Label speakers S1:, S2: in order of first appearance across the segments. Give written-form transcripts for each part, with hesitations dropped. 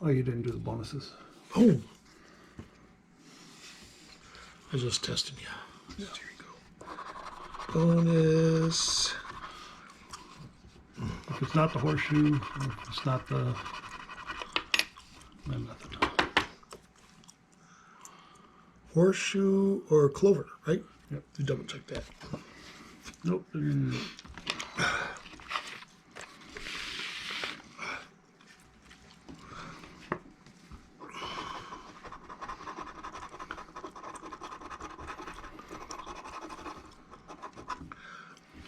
S1: Oh, you didn't do the bonuses.
S2: Oh. I was just testing you.
S1: Yeah.
S2: Here you go. Bonus.
S1: If it's not the horseshoe, or if it's not the, then nothing.
S2: Horseshoe or clover, right?
S1: Yep.
S2: You double check that.
S1: Nope.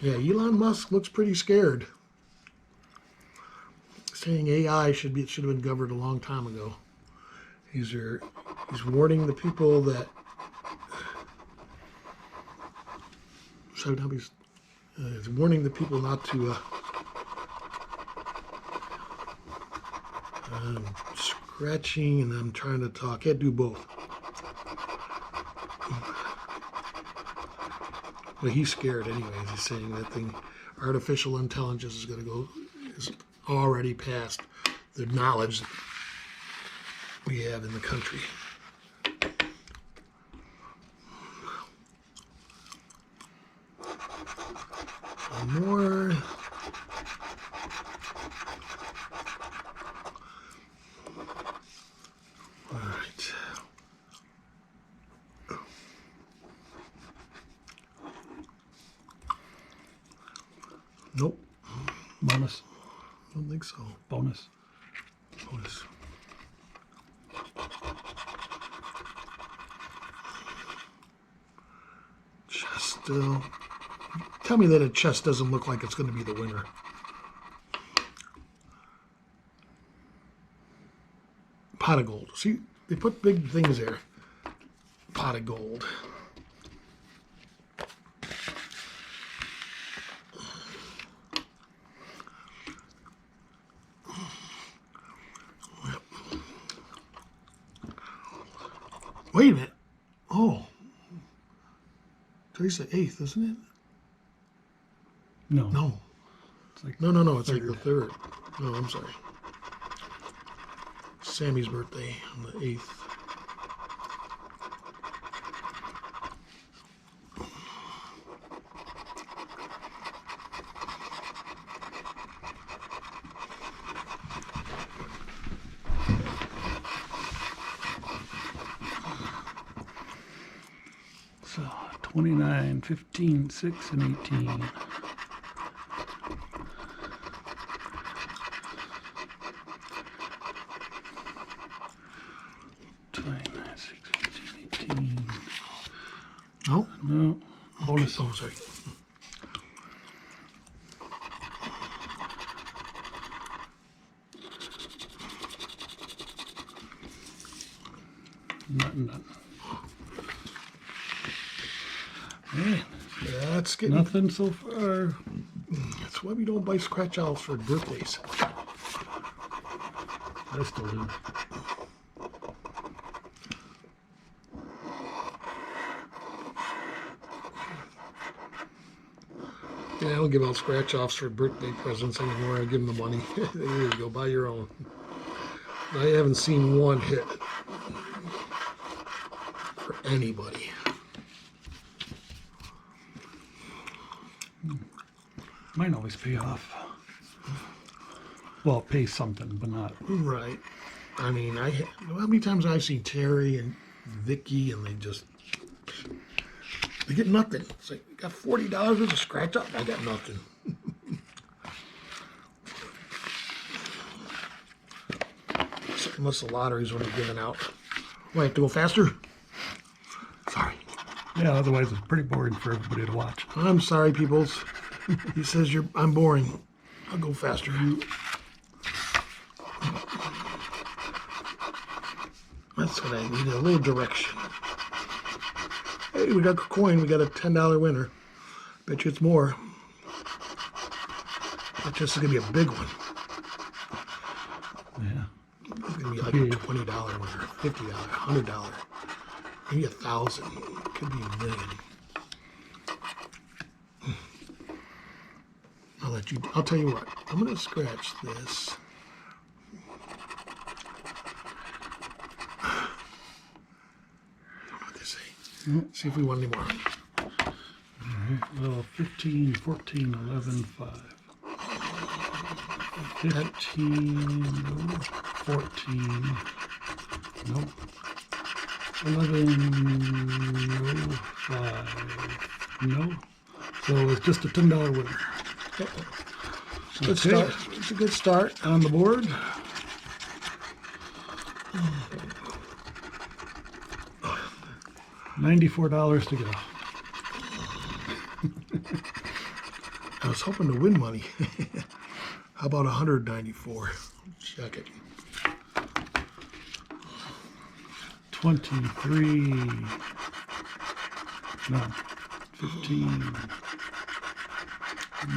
S2: Yeah, Elon Musk looks pretty scared. Saying AI should have been governed a long time ago. He's warning the people that he's warning the people not to I'm scratching and I'm trying to talk. Can't do both. But he's scared anyways. He's saying that thing, artificial intelligence is already past the knowledge that we have in the country. One more. All right. Nope.
S1: Bonus.
S2: I don't think so.
S1: Bonus.
S2: Bonus. Chest still. Tell me that a chest doesn't look like it's going to be the winner. Pot of gold. See, they put big things there. Pot of gold. Wait a minute. Oh. Today's the 8th, isn't it?
S1: No.
S2: No.
S1: It's like
S2: No. It's like the
S1: third.
S2: 3rd. No, I'm sorry. Sammy's birthday on the 8th.
S1: So 29, 15, 6, and 18.
S2: No?
S1: No. Bonus.
S2: Oh, sorry.
S1: Nothing. Man,
S2: That's getting.
S1: nothing so far.
S2: That's why we don't buy scratch owls for birthdays.
S1: I still do.
S2: Yeah, I don't give out scratch offs for birthday presents anymore. I give them the money. There you go, buy your own. I haven't seen one hit for anybody.
S1: Mine always pay off. Well, pay something, but not.
S2: Right. I mean, how many times I've seen Terry and Vicky and they get nothing. It's like, you got $40 worth of scratch off? I got nothing. Unless the lotteries when they're giving out. Wait, have to go faster? Sorry.
S1: Yeah, otherwise it's pretty boring for everybody to watch.
S2: I'm sorry, peoples. He says I'm boring. I'll go faster. That's what I need, a little direction. Hey, we got a coin. We got a $10 winner. Bet you it's more. Bet you this is going to be a big one.
S1: Yeah.
S2: It's going to be like a $20 winner, $50, $100, maybe $1,000. Could be $1 million. I'll tell you what. I'm going to scratch this. See if we want any more.
S1: Well, 15, 14, 11, 5. 15, no. 14, nope. 11, no. 5, no. So it's just a $10 winner.
S2: It's a good start. It's a good start on the board.
S1: $94 to go.
S2: I was hoping to win money. How about 194? Check it.
S1: 23. No. 15.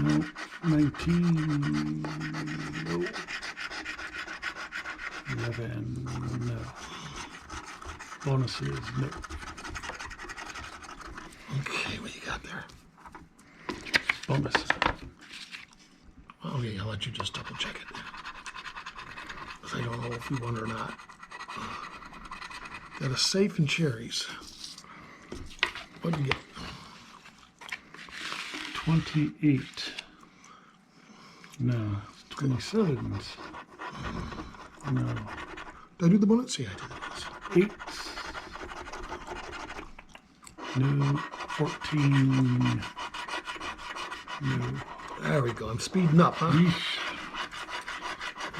S1: No. 19. No. 11. No. Bonuses. No.
S2: Okay, what you got there?
S1: Bonus.
S2: Okay, I'll let you just double check it. 'Cause I don't know if you won or not. Got a safe and cherries. What'd you get?
S1: 28. No. 27s. No.
S2: Did I do the bonus? Yeah, I did the bonus.
S1: 8. No. 14. No.
S2: There we go. I'm speeding up, huh?
S1: Yeesh.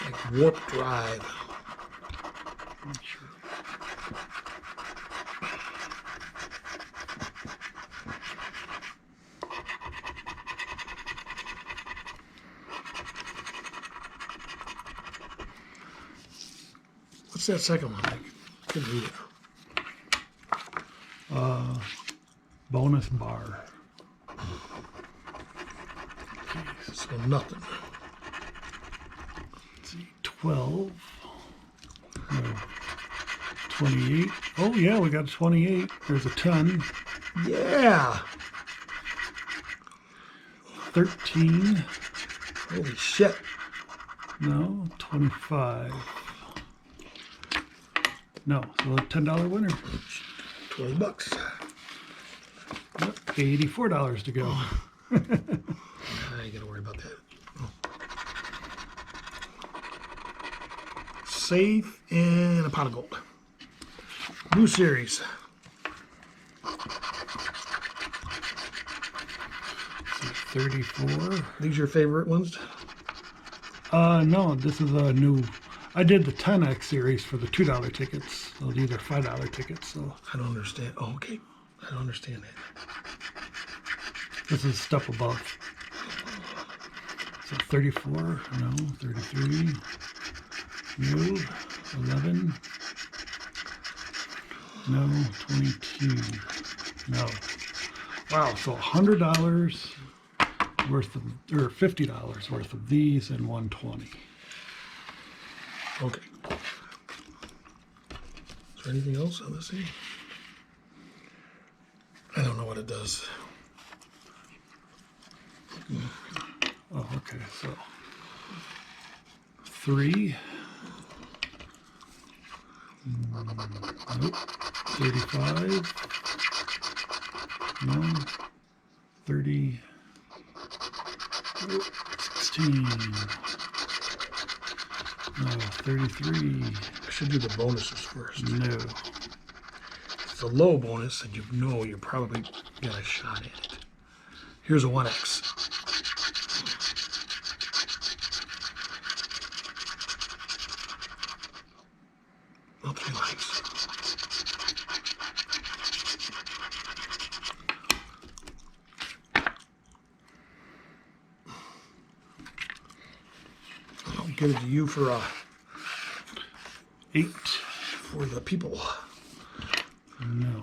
S2: Like warp drive. What's that second one? I couldn't read it.
S1: Bonus bar.
S2: So nothing.
S1: Let's see. 12. No. 28. Oh, yeah, we got 28. There's a ton.
S2: Yeah.
S1: 13.
S2: Holy shit.
S1: No. 25. No. So a $10 winner.
S2: $20.
S1: Yep. $84 to go.
S2: I ain't gotta worry about that. Oh. Safe and a pot of gold. New series.
S1: 34.
S2: These your favorite ones?
S1: No, this is a new. I did the 10X series for the $2 tickets. So these are $5 tickets. So
S2: I don't understand. Oh, okay. I don't understand that.
S1: this is a step above. So 34, no. 33, no. 11, no. 22, no. Wow, so $100 worth of, or $50 worth of these and 120.
S2: Okay. Is there anything else on this thing? I don't know what it does.
S1: Oh, okay, so 3. Nope. 35. No. 30. Nope. 16. No. 33.
S2: I should do the bonuses first.
S1: No.
S2: It's a low bonus, and you know you're probably got a shot at it. Here's a 1X. Oh, 3 lights. I'll give it to you for
S1: 8.
S2: for the people.
S1: No.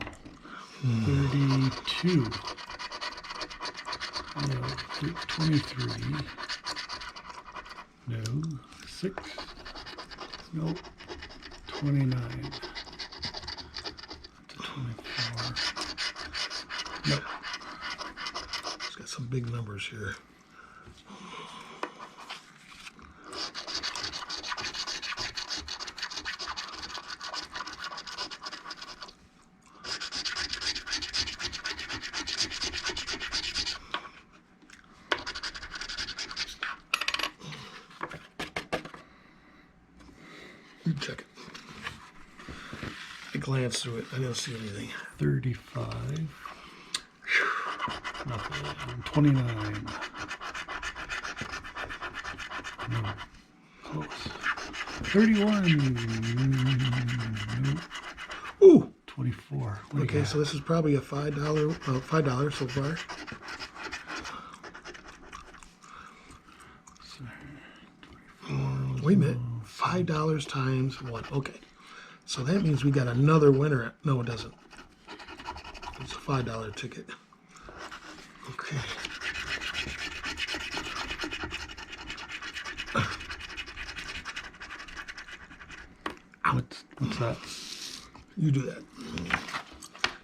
S1: 32. No. 23. No. 6. Nope. 29. To 24. Nope.
S2: It's got some big numbers here. You check it. I glanced through it. I didn't see anything.
S1: 35. Nothing. 29. No. Close. 31. Nope.
S2: Ooh.
S1: 24. What do you
S2: Okay,
S1: got?
S2: so this is probably a $5 so far. Wait a minute. $5 times 1. Okay. So that means we got another winner. No, it doesn't. It's a $5 ticket. Okay.
S1: What's that?
S2: You do that.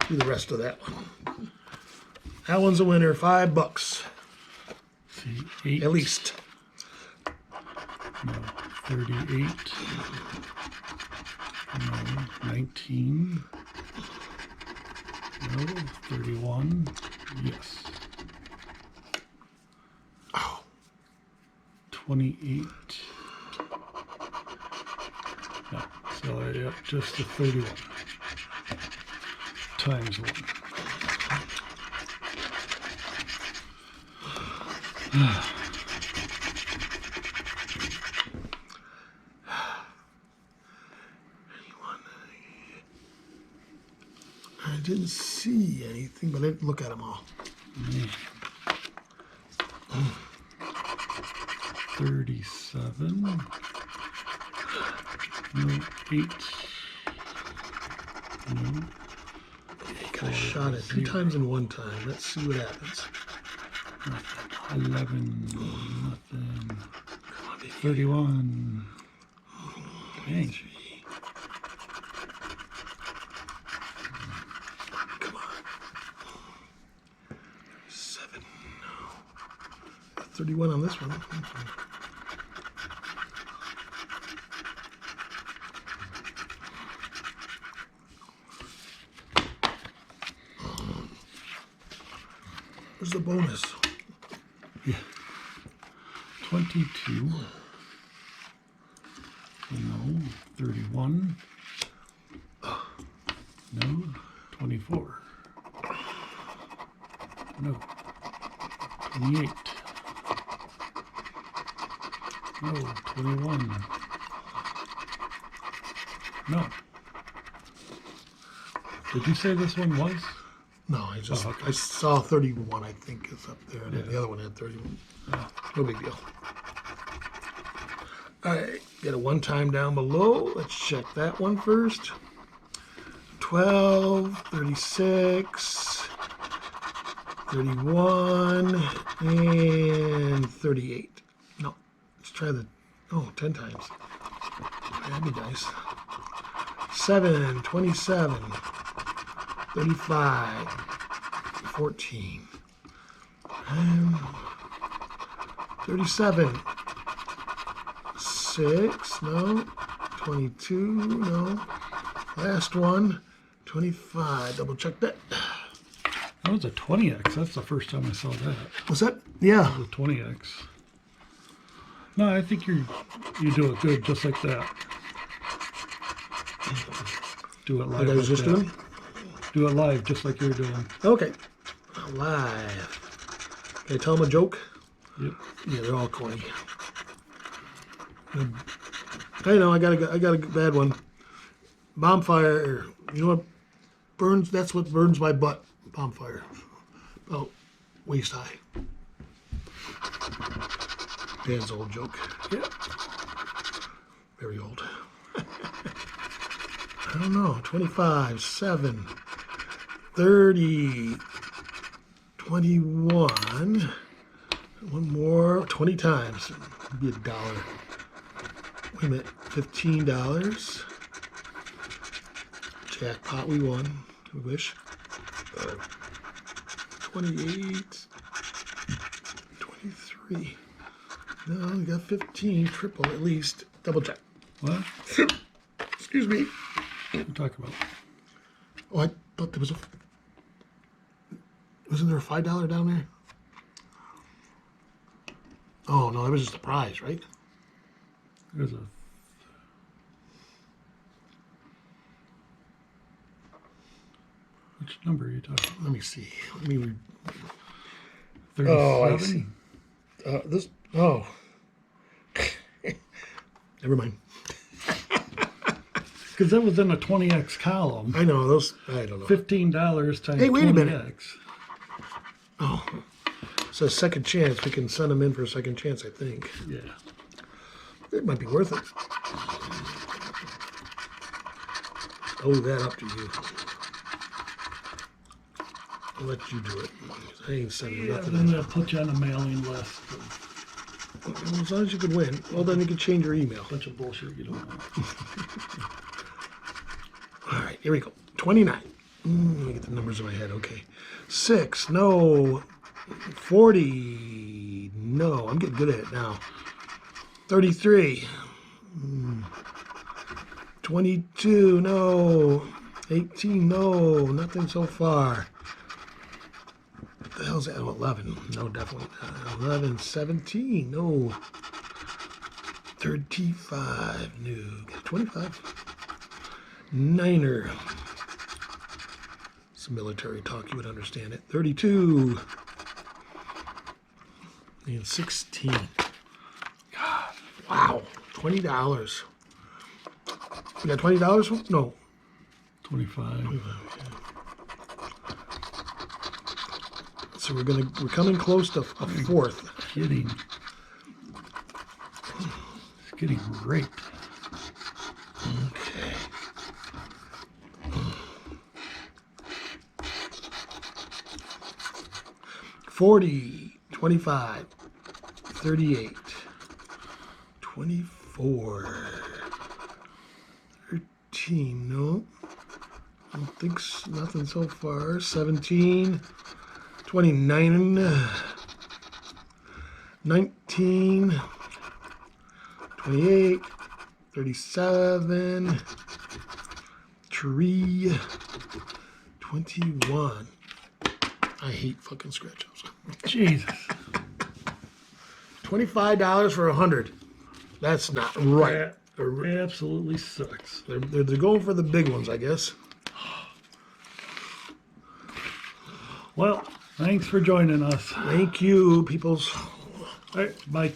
S2: Do the rest of that one. That one's a winner. $5.
S1: See, 8.
S2: At least.
S1: No. 38. No. 19. No. 31. Yes.
S2: Oh.
S1: 28. No. So, yeah, just the 31. Times 1.
S2: I didn't see anything, but I didn't look at them all.
S1: 37. No. 8. No.
S2: You got a shot at 2 times in 1 time. Let's see what happens.
S1: 11. Nothing.
S2: Come on, baby.
S1: 31. Dang.
S2: Come on. 7. No. 31 on this one. Where's the bonus?
S1: Yeah. 22. No. 31. No. 24. No. 28. No. 21. No. Did you say this one was?
S2: No, I just
S1: Oh, okay.
S2: I saw 31. I think is up there, and then
S1: Yeah.
S2: the other one had 31.
S1: Oh.
S2: No big deal. All right, got a 1 time down below. Let's check that one first. 12, 36, 31, and 38. No, let's try the, 10 times. That'd be nice. 7, 27, 35, 14, and 37, 6, no, 22, no, last one, 25, double check that.
S1: That was a 20x. That's the first time I saw that.
S2: Was that? Yeah.
S1: The 20x. No, I think you do it good just like that. Do it live.
S2: Like I was
S1: like
S2: just
S1: that.
S2: doing?
S1: Do it live just like you're doing.
S2: Okay. Live. Can I tell them a joke?
S1: Yep.
S2: Yeah, they're all corny. I know, I got a bad one. Bonfire, you know what burns? That's what burns my butt. Bonfire. Oh, waist high. Dad's old joke.
S1: Yep.
S2: Very old. I don't know. 25, 7, 30, 21. One more. 20 times. It'd be $1. Wait a minute. $15. Jackpot, we won. We wish. 28. 23. No, we got 15. Triple at least. Double check.
S1: What?
S2: Excuse me.
S1: What are you talking about?
S2: Oh, I thought there was a... Wasn't there a $5 down there? Oh, no, that was just a prize, right?
S1: There's a... Which number are you talking
S2: Let me see. Let me.
S1: about?
S2: Oh, I
S1: 37?
S2: see. This. Oh. Never mind.
S1: Because that was in a 20x column.
S2: I know those. I don't know.
S1: $15 times
S2: Hey, wait a
S1: 20x.
S2: minute. Oh. So second chance. We can send them in for a second chance. I think
S1: Yeah.
S2: it might be worth it. I'll leave that up to you. I'll let you do it. I ain't sending
S1: Yeah,
S2: nothing.
S1: then
S2: in.
S1: they'll put you on a mailing list.
S2: Well, as long as you can win. Well, then you can change your email.
S1: Bunch of bullshit you don't want.
S2: All right, here we go. 29. Let me get the numbers in my head. Okay. 6. No. 40. No. I'm getting good at it now. 33. 22. No. 18. No. Nothing so far. What the hell's that? Oh, 11. No, definitely not. 11. 17. No. 35. No. 25. Niner. Some military talk, you would understand it. 32. And 16. God, wow. $20. You got $20? No.
S1: 25.
S2: So we're coming close to a fourth.
S1: Kidding. It's getting great.
S2: Okay. 40, 25, 38, 24, 13, no. I don't think nothing so far. 17, 29, 19, 28, 37, 3, 21. I hate fucking scratch offs.
S1: Jesus.
S2: $25 for 100. That's not right.
S1: That absolutely sucks.
S2: They're going for the big ones, I guess.
S1: Well, thanks for joining us.
S2: Thank you, peoples.
S1: All right, bye.